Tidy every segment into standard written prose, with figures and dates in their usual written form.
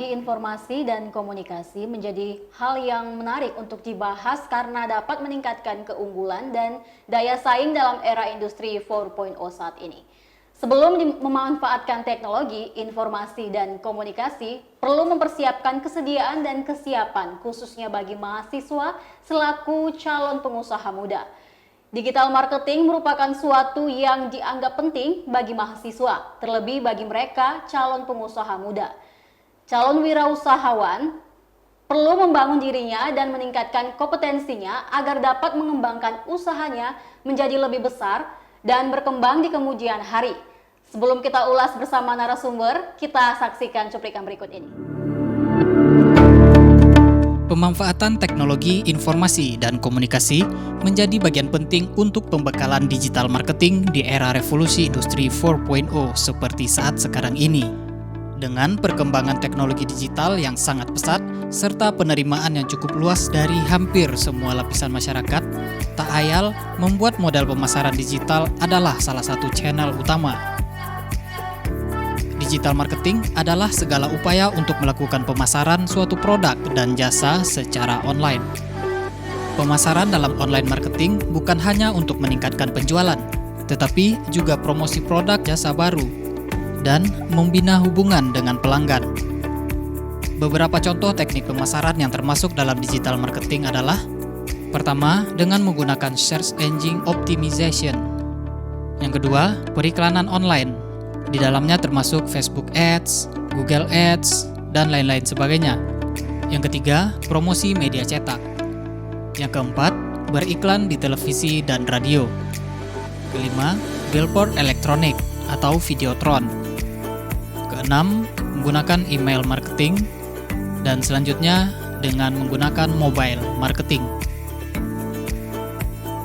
teknologi informasi dan komunikasi menjadi hal yang menarik untuk dibahas karena dapat meningkatkan keunggulan dan daya saing dalam era industri 4.0 saat ini. Sebelum memanfaatkan teknologi, informasi, dan komunikasi, perlu mempersiapkan kesediaan dan kesiapan khususnya bagi mahasiswa selaku calon pengusaha muda. Digital marketing merupakan suatu yang dianggap penting bagi mahasiswa, terlebih bagi mereka calon pengusaha muda. Calon wirausahawan perlu membangun dirinya dan meningkatkan kompetensinya agar dapat mengembangkan usahanya menjadi lebih besar dan berkembang di kemudian hari. Sebelum kita ulas bersama narasumber, kita saksikan cuplikan berikut ini. Pemanfaatan teknologi informasi dan komunikasi menjadi bagian penting untuk pembekalan digital marketing di era revolusi industri 4.0 seperti saat sekarang ini. Dengan perkembangan teknologi digital yang sangat pesat, serta penerimaan yang cukup luas dari hampir semua lapisan masyarakat, tak ayal membuat modal pemasaran digital adalah salah satu channel utama. Digital marketing adalah segala upaya untuk melakukan pemasaran suatu produk dan jasa secara online. Pemasaran dalam online marketing bukan hanya untuk meningkatkan penjualan, tetapi juga promosi produk jasa baru dan membina hubungan dengan pelanggan. Beberapa contoh teknik pemasaran yang termasuk dalam digital marketing adalah: pertama, dengan menggunakan search engine optimization. Yang kedua, periklanan online. Di dalamnya termasuk Facebook Ads, Google Ads, dan lain-lain sebagainya. Yang ketiga, promosi media cetak. Yang keempat, beriklan di televisi dan radio. Kelima, billboard elektronik atau videotron. Keenam, menggunakan email marketing. Dan selanjutnya, dengan menggunakan mobile marketing.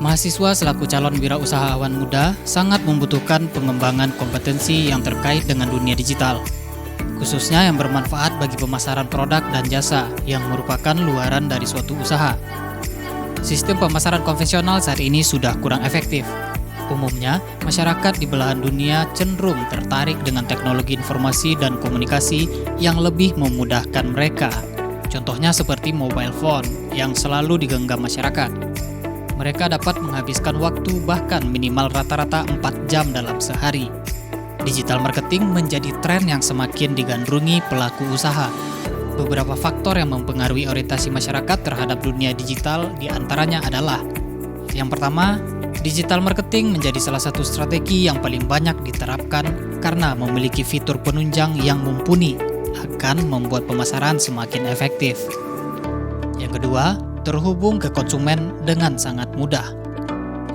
Mahasiswa selaku calon wirausahawan muda sangat membutuhkan pengembangan kompetensi yang terkait dengan dunia digital, khususnya yang bermanfaat bagi pemasaran produk dan jasa yang merupakan luaran dari suatu usaha. Sistem pemasaran konvensional saat ini sudah kurang efektif. Umumnya, masyarakat di belahan dunia cenderung tertarik dengan teknologi informasi dan komunikasi yang lebih memudahkan mereka. Contohnya seperti mobile phone yang selalu digenggam masyarakat. Mereka dapat menghabiskan waktu bahkan minimal rata-rata 4 jam dalam sehari. Digital marketing menjadi tren yang semakin digandrungi pelaku usaha. Beberapa faktor yang mempengaruhi orientasi masyarakat terhadap dunia digital diantaranya adalah: yang pertama, digital marketing menjadi salah satu strategi yang paling banyak diterapkan karena memiliki fitur penunjang yang mumpuni akan membuat pemasaran semakin efektif. Yang kedua, terhubung ke konsumen dengan sangat mudah.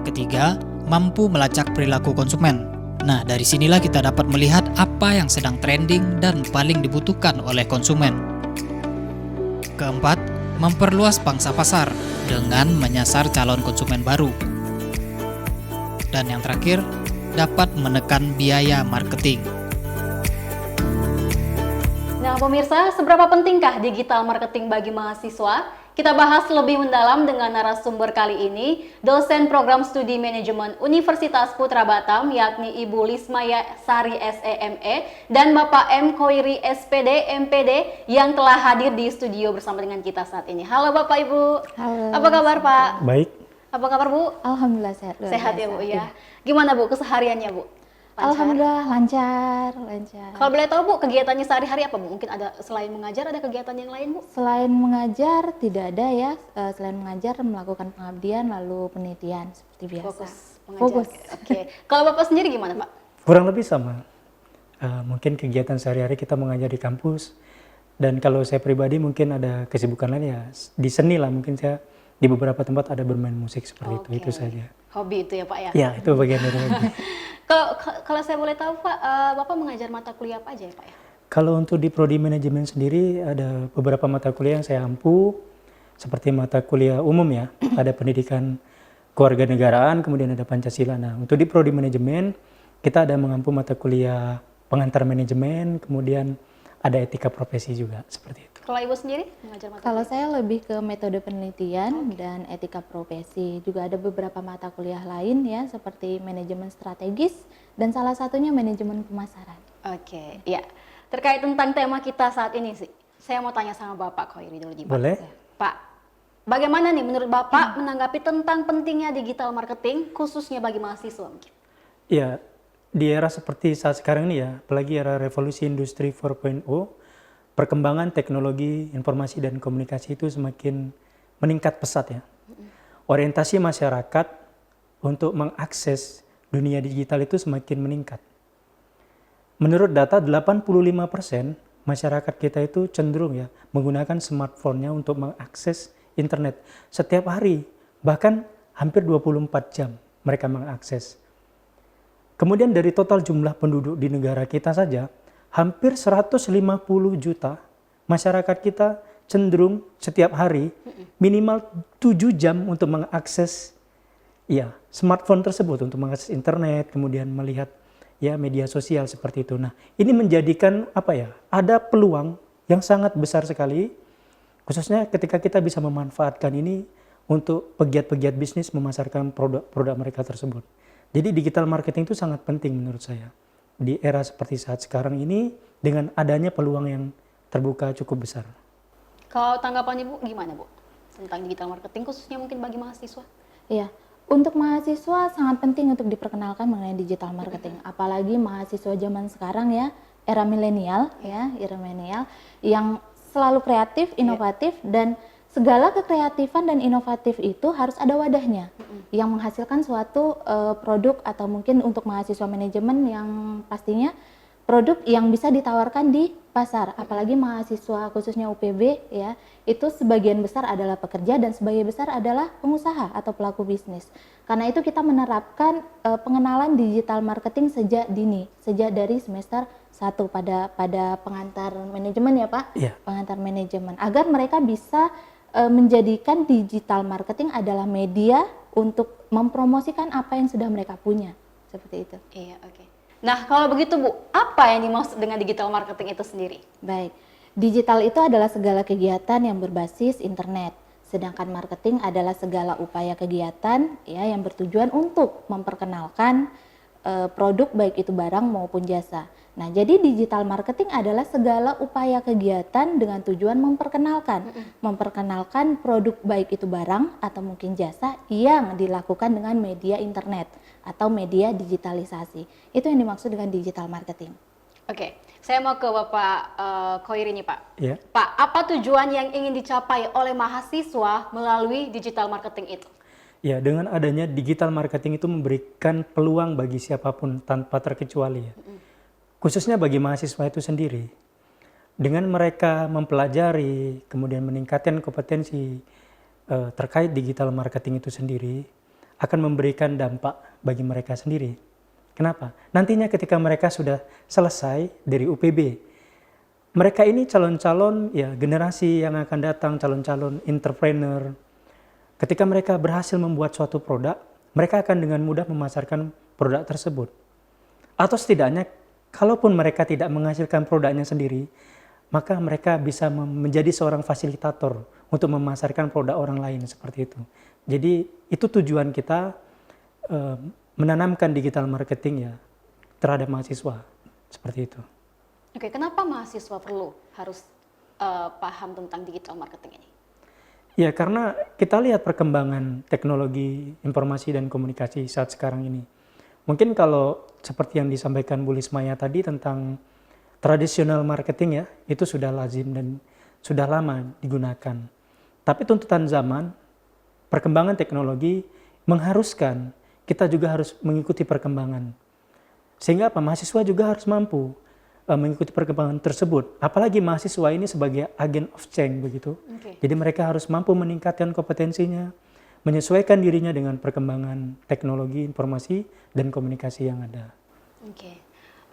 Ketiga, mampu melacak perilaku konsumen. Nah, dari sinilah kita dapat melihat apa yang sedang trending dan paling dibutuhkan oleh konsumen. Keempat, memperluas pangsa pasar dengan menyasar calon konsumen baru. Dan yang terakhir, dapat menekan biaya marketing. Nah, pemirsa, seberapa pentingkah digital marketing bagi mahasiswa? Kita bahas lebih mendalam dengan narasumber kali ini, dosen program studi manajemen Universitas Putra Batam, yakni Ibu Lismaya Sari SEME dan Bapak M. Koiri SPD MPD yang telah hadir di studio bersama dengan kita saat ini. Halo Bapak Ibu. Halo. Apa kabar Pak? Baik. Apa kabar Bu? Alhamdulillah sehat. Sehat ya Bu ya. Gimana Bu kesehariannya Bu? Lancar? Alhamdulillah lancar. Kalau boleh tahu Bu, kegiatannya sehari-hari apa Bu? Mungkin ada selain mengajar ada kegiatan yang lain Bu? Selain mengajar tidak ada ya. Selain mengajar melakukan pengabdian lalu penelitian seperti biasa. Fokus. Oke. Kalau Bapak sendiri gimana Pak? Kurang lebih sama. Mungkin kegiatan sehari-hari kita mengajar di kampus. Dan kalau saya pribadi mungkin ada kesibukan lain ya di seni lah. Mungkin saya di beberapa tempat ada bermain musik seperti itu saja. Hobi itu ya Pak ya? Ya, itu bagian dari hobi. Kalau saya boleh tahu Pak, Bapak mengajar mata kuliah apa aja ya Pak ya? Kalau untuk di prodi manajemen sendiri ada beberapa mata kuliah yang saya ampu, seperti mata kuliah umum ya, ada pendidikan kewarganegaraan, kemudian ada Pancasila. Nah, untuk di prodi manajemen kita ada mengampu mata kuliah pengantar manajemen, kemudian ada etika profesi juga seperti itu. Kalau Ibu sendiri mengajar mata Kalau kuliah? saya lebih ke metode penelitian dan etika profesi. Juga ada beberapa mata kuliah lain ya seperti manajemen strategis dan salah satunya manajemen pemasaran. Oke, ya. Terkait tentang tema kita saat ini sih, Saya mau tanya sama Bapak Khoiri dulu nih, Pak. Boleh? Pak, bagaimana nih menurut Bapak menanggapi tentang pentingnya digital marketing khususnya bagi mahasiswa mungkin? Ya, di era seperti saat sekarang ini ya, apalagi era revolusi industri 4.0, perkembangan teknologi informasi dan komunikasi itu semakin meningkat pesat ya. Orientasi masyarakat untuk mengakses dunia digital itu semakin meningkat. Menurut data 85% masyarakat kita itu cenderung ya menggunakan smartphone-nya untuk mengakses internet setiap hari, bahkan hampir 24 jam mereka mengakses. Kemudian dari total jumlah penduduk di negara kita saja, hampir 150 juta masyarakat kita cenderung setiap hari minimal 7 jam untuk mengakses ya smartphone tersebut, untuk mengakses internet, kemudian melihat ya media sosial seperti itu. Nah, ini menjadikan ada peluang yang sangat besar sekali, khususnya ketika kita bisa memanfaatkan ini untuk pegiat-pegiat bisnis memasarkan produk-produk mereka tersebut. Jadi digital marketing itu sangat penting menurut saya. Di era seperti saat sekarang ini dengan adanya peluang yang terbuka cukup besar. Kalau tanggapan Ibu gimana, Bu? Tentang digital marketing khususnya mungkin bagi mahasiswa? Iya, untuk mahasiswa sangat penting untuk diperkenalkan mengenai digital marketing. Apalagi mahasiswa zaman sekarang ya, era milenial yang selalu kreatif, inovatif, dan segala kekreatifan dan inovatif itu harus ada wadahnya yang menghasilkan suatu produk atau mungkin untuk mahasiswa manajemen yang pastinya produk yang bisa ditawarkan di pasar. Apalagi mahasiswa khususnya UPB ya, itu sebagian besar adalah pekerja dan sebagian besar adalah pengusaha atau pelaku bisnis. Karena itu kita menerapkan pengenalan digital marketing sejak dini, sejak dari semester 1 pada pengantar manajemen ya Pak, pengantar manajemen, agar mereka bisa menjadikan digital marketing adalah media untuk mempromosikan apa yang sudah mereka punya, seperti itu. Iya, oke. Nah, kalau begitu Bu, apa yang dimaksud dengan digital marketing itu sendiri? Baik, digital itu adalah segala kegiatan yang berbasis internet, sedangkan marketing adalah segala upaya kegiatan ya yang bertujuan untuk memperkenalkan produk baik itu barang maupun jasa. Nah, jadi digital marketing adalah segala upaya kegiatan dengan tujuan memperkenalkan produk baik itu barang atau mungkin jasa yang dilakukan dengan media internet atau media digitalisasi. Itu yang dimaksud dengan digital marketing. Oke, saya mau ke Bapak Khoiri nih Pak. Ya. Pak, apa tujuan yang ingin dicapai oleh mahasiswa melalui digital marketing itu? Ya, dengan adanya digital marketing itu memberikan peluang bagi siapapun tanpa terkecuali ya. Khususnya bagi mahasiswa itu sendiri. Dengan mereka mempelajari, kemudian meningkatkan kompetensi terkait digital marketing itu sendiri, akan memberikan dampak bagi mereka sendiri. Kenapa? Nantinya ketika mereka sudah selesai dari UPB, mereka ini calon-calon ya generasi yang akan datang, calon-calon entrepreneur. Ketika mereka berhasil membuat suatu produk, mereka akan dengan mudah memasarkan produk tersebut. Atau setidaknya, kalaupun mereka tidak menghasilkan produknya sendiri, maka mereka bisa menjadi seorang fasilitator untuk memasarkan produk orang lain seperti itu. Jadi itu tujuan kita menanamkan digital marketing ya terhadap mahasiswa seperti itu. Oke, kenapa mahasiswa perlu harus paham tentang digital marketing ini? Ya, karena kita lihat perkembangan teknologi informasi dan komunikasi saat sekarang ini. Mungkin kalau seperti yang disampaikan Bu Lismaya tadi tentang tradisional marketing ya, itu sudah lazim dan sudah lama digunakan. Tapi tuntutan zaman, perkembangan teknologi mengharuskan kita juga harus mengikuti perkembangan. Sehingga apa? Mahasiswa juga harus mampu mengikuti perkembangan tersebut. Apalagi mahasiswa ini sebagai agent of change begitu. Jadi mereka harus mampu meningkatkan kompetensinya, menyesuaikan dirinya dengan perkembangan teknologi, informasi, dan komunikasi yang ada. Oke.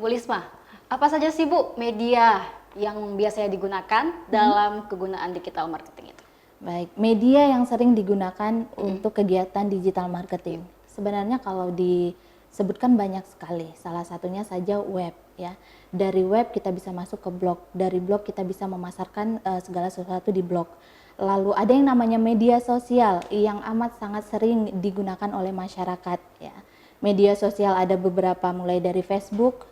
Bu Lisma, apa saja sih Bu media yang biasanya digunakan dalam kegunaan digital marketing itu? Baik, media yang sering digunakan untuk kegiatan digital marketing. Sebenarnya kalau disebutkan banyak sekali, salah satunya saja web ya. Dari web kita bisa masuk ke blog, dari blog kita bisa memasarkan segala sesuatu di blog. Lalu ada yang namanya media sosial yang amat sangat sering digunakan oleh masyarakat ya. Media sosial ada beberapa mulai dari Facebook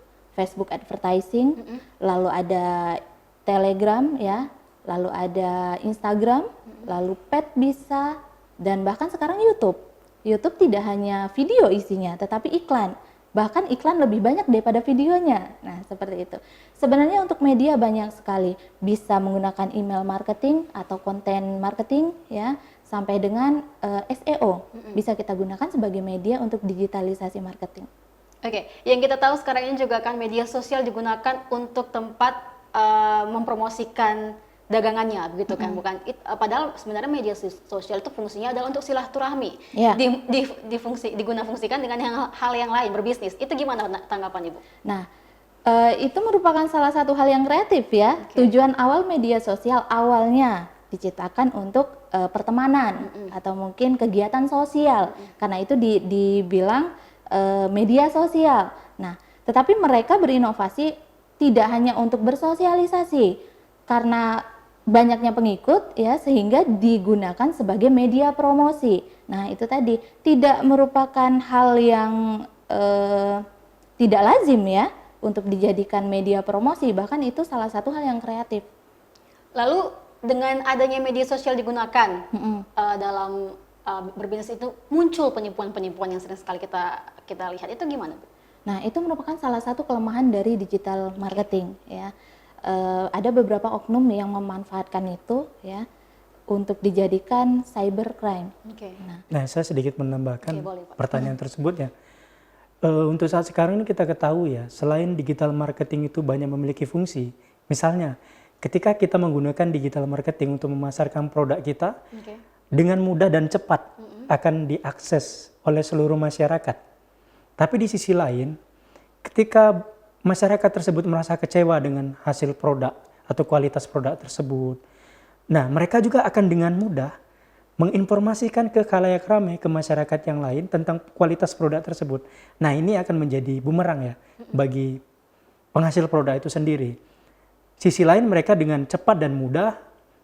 advertising, lalu ada Telegram ya, lalu ada Instagram, lalu pet bisa, dan bahkan sekarang YouTube. YouTube tidak hanya video isinya, tetapi iklan. Bahkan iklan lebih banyak daripada videonya. Nah, seperti itu. Sebenarnya untuk media banyak sekali. Bisa menggunakan email marketing atau konten marketing ya, sampai dengan SEO. Bisa kita gunakan sebagai media untuk digitalisasi marketing. Oke, yang kita tahu sekarang ini juga kan media sosial digunakan untuk tempat mempromosikan dagangannya, begitu kan? Padahal sebenarnya media sosial itu fungsinya adalah untuk silaturahmi. Ya. Diguna-fungsikan dengan hal yang lain, berbisnis. Itu gimana tanggapan Ibu? Nah, itu merupakan salah satu hal yang kreatif ya. Tujuan awal media sosial awalnya diciptakan untuk pertemanan atau mungkin kegiatan sosial. Karena itu dibilang media sosial. Nah, tetapi mereka berinovasi tidak hanya untuk bersosialisasi, karena banyaknya pengikut ya, sehingga digunakan sebagai media promosi. Nah, itu tadi tidak merupakan hal yang tidak lazim ya untuk dijadikan media promosi, bahkan itu salah satu hal yang kreatif. Lalu dengan adanya media sosial digunakan dalam berbisnis, itu muncul penipuan-penipuan yang sering sekali kita lihat, itu gimana, Bu? Nah, itu merupakan salah satu kelemahan dari digital marketing ya. Ada beberapa oknum yang memanfaatkan itu ya untuk dijadikan cybercrime. Nah, saya sedikit menambahkan boleh, Pak. pertanyaan tersebut ya. Untuk saat sekarang ini kita ketahui ya, selain digital marketing itu banyak memiliki fungsi. Misalnya, ketika kita menggunakan digital marketing untuk memasarkan produk kita, dengan mudah dan cepat akan diakses oleh seluruh masyarakat. Tapi di sisi lain, ketika masyarakat tersebut merasa kecewa dengan hasil produk atau kualitas produk tersebut, nah mereka juga akan dengan mudah menginformasikan ke khalayak ramai, ke masyarakat yang lain tentang kualitas produk tersebut. Nah, ini akan menjadi bumerang ya bagi penghasil produk itu sendiri. Sisi lain, mereka dengan cepat dan mudah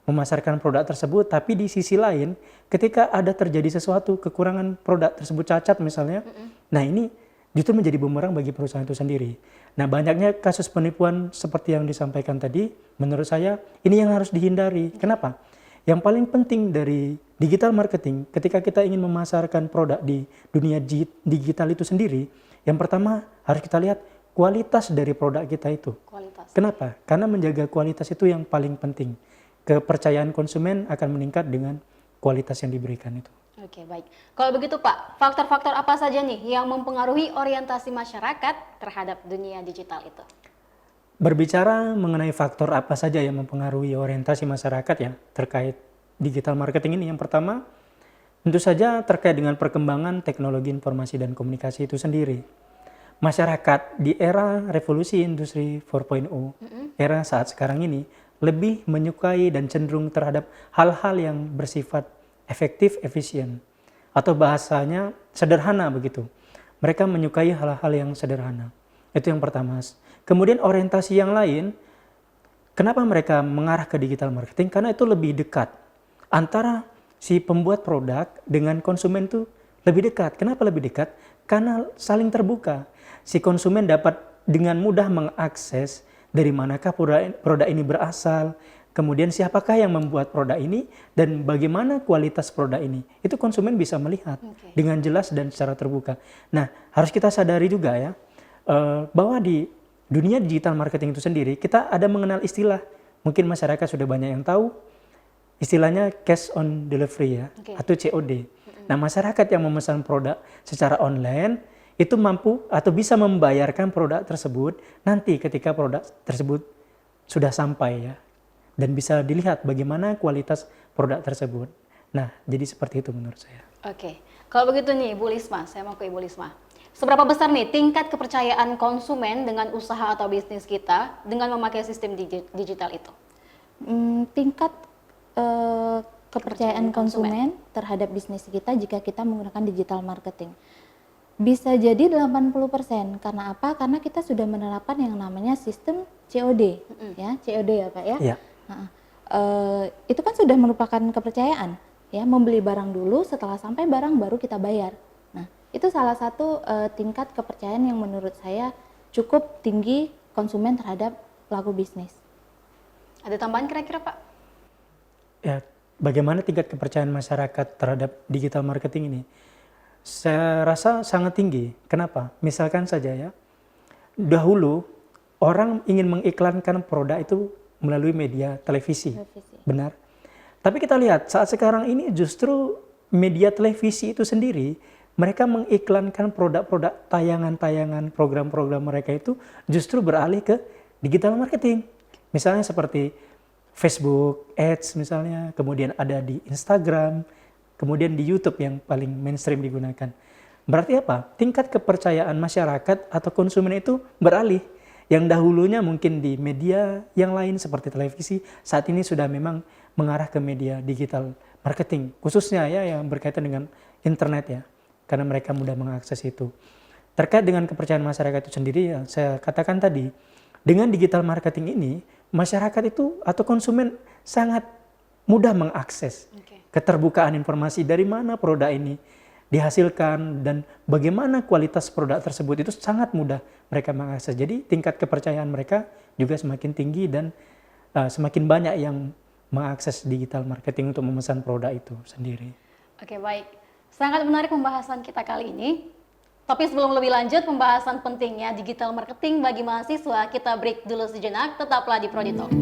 memasarkan produk tersebut, tapi di sisi lain ketika ada terjadi sesuatu, kekurangan produk tersebut cacat misalnya, nah ini justru menjadi bumerang bagi perusahaan itu sendiri. Nah, banyaknya kasus penipuan seperti yang disampaikan tadi, menurut saya ini yang harus dihindari. Kenapa? Yang paling penting dari digital marketing ketika kita ingin memasarkan produk di dunia digital itu sendiri, yang pertama harus kita lihat kualitas dari produk kita itu. Kualitas. Kenapa? Karena menjaga kualitas itu yang paling penting. Kepercayaan konsumen akan meningkat dengan kualitas yang diberikan itu. Oke, baik. Kalau begitu Pak, faktor-faktor apa saja nih yang mempengaruhi orientasi masyarakat terhadap dunia digital itu? Berbicara mengenai faktor apa saja yang mempengaruhi orientasi masyarakat ya terkait digital marketing ini, yang pertama tentu saja terkait dengan perkembangan teknologi informasi dan komunikasi itu sendiri. Masyarakat di era revolusi industri 4.0, era saat sekarang ini, lebih menyukai dan cenderung terhadap hal-hal yang bersifat efektif, efisien, atau bahasanya sederhana begitu. Mereka menyukai hal-hal yang sederhana. Itu yang pertama. Kemudian orientasi yang lain, kenapa mereka mengarah ke digital marketing? Karena itu lebih dekat. Antara si pembuat produk dengan konsumen itu lebih dekat. Kenapa lebih dekat? Karena saling terbuka. Si konsumen dapat dengan mudah mengakses dari manakah produk ini berasal, kemudian siapakah yang membuat produk ini, dan bagaimana kualitas produk ini. Itu konsumen bisa melihat dengan jelas dan secara terbuka. Nah, harus kita sadari juga ya, bahwa di dunia digital marketing itu sendiri, kita ada mengenal istilah, mungkin masyarakat sudah banyak yang tahu, istilahnya cash on delivery ya, atau COD. Nah, masyarakat yang memesan produk secara online, itu mampu atau bisa membayarkan produk tersebut nanti ketika produk tersebut sudah sampai ya. Dan bisa dilihat bagaimana kualitas produk tersebut. Nah, jadi seperti itu menurut saya. Oke, kalau begitu nih Bu Lisma, saya mau ke Ibu Lisma. Seberapa besar nih tingkat kepercayaan konsumen dengan usaha atau bisnis kita dengan memakai sistem digital itu? Tingkat kepercayaan konsumen terhadap bisnis kita jika kita menggunakan digital marketing bisa jadi 80%. Karena apa? Karena kita sudah menerapkan yang namanya sistem COD, ya, COD ya Pak ya. Ya. Nah, itu kan sudah merupakan kepercayaan, ya, membeli barang dulu, setelah sampai barang baru kita bayar. Nah, itu salah satu tingkat kepercayaan yang menurut saya cukup tinggi konsumen terhadap pelaku bisnis. Ada tambahan kira-kira Pak? Ya, bagaimana tingkat kepercayaan masyarakat terhadap digital marketing ini? Saya rasa sangat tinggi. Kenapa? Misalkan saja ya, dahulu orang ingin mengiklankan produk itu melalui media televisi. Benar. Tapi kita lihat saat sekarang ini justru media televisi itu sendiri, mereka mengiklankan produk-produk tayangan-tayangan program-program mereka itu justru beralih ke digital marketing. Misalnya seperti Facebook Ads misalnya, kemudian ada di Instagram, kemudian di YouTube yang paling mainstream digunakan. Berarti apa? Tingkat kepercayaan masyarakat atau konsumen itu beralih. Yang dahulunya mungkin di media yang lain seperti televisi, saat ini sudah memang mengarah ke media digital marketing. Khususnya ya yang berkaitan dengan internet ya, karena mereka mudah mengakses itu. Terkait dengan kepercayaan masyarakat itu sendiri, ya, saya katakan tadi, dengan digital marketing ini, masyarakat itu atau konsumen sangat mudah mengakses keterbukaan informasi dari mana produk ini dihasilkan dan bagaimana kualitas produk tersebut itu sangat mudah mereka mengakses. Jadi tingkat kepercayaan mereka juga semakin tinggi dan semakin banyak yang mengakses digital marketing untuk memesan produk itu sendiri. Oke, baik. Sangat menarik pembahasan kita kali ini. Tapi sebelum lebih lanjut pembahasan pentingnya digital marketing bagi mahasiswa, kita break dulu sejenak, tetaplah di Prodi Talk.